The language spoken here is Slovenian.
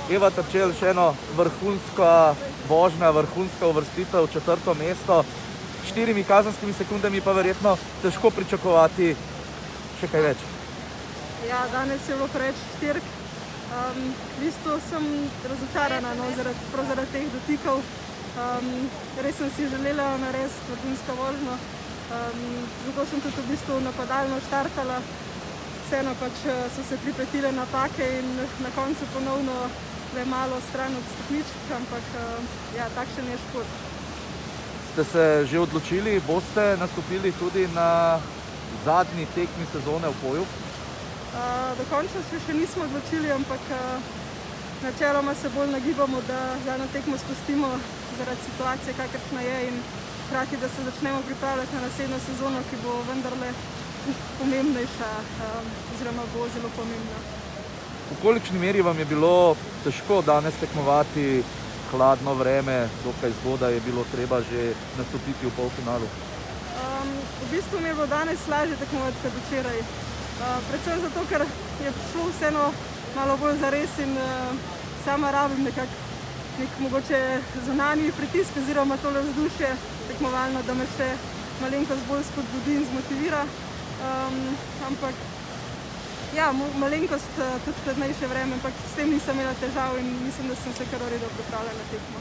Eva Terčelj, še eno vrhunska vožnja, vrhunska uvrstitev, 4. mesto. 4 kazenskimi sekundami pa verjetno težko pričakovati še kaj več. Ja, danes je bilo preveč štirk. V bistvu sem razočarana, no, zaradi teh dotikov. Res sem si želela narediti vrhunsko vožnjo. Zato sem tudi v bistvu napadalno štartala. Vseeno pač so se pripetile napake in na koncu ponovno le malo stran od stopničk, ampak ja, takšen je šport. Ste se že odločili, boste nastopili tudi na zadnji tekmi sezone v Poju? Dokončno se še nismo odločili, ampak načeloma se bolj nagibamo, da zadnjo tekmo spustimo zaradi situacije, kakršna je, in hkrati, da se začnemo pripravljati na naslednjo sezono, ki bo vendarle pomembnejša oziroma bo zelo pomembna. V kolikšni meri vam je bilo težko danes tekmovati, hladno vreme, dokaj zgodaj je bilo treba že nastopiti v polfinalu? V bistvu mi je bilo danes lažje tekmovati kot včeraj. Predvsem zato, ker je šlo vseeno malo bolj zares in sama rabim nek mogoče zunanji pritisk oziroma tole vzdušje tekmovalno, da me še malenkost bolj spodbudi in zmotivira. Ampak ja, malenkost tudi hladnejše vreme, ampak s tem nisem imela težav in mislim, da sem se kar v redu pripravljala na tekmo.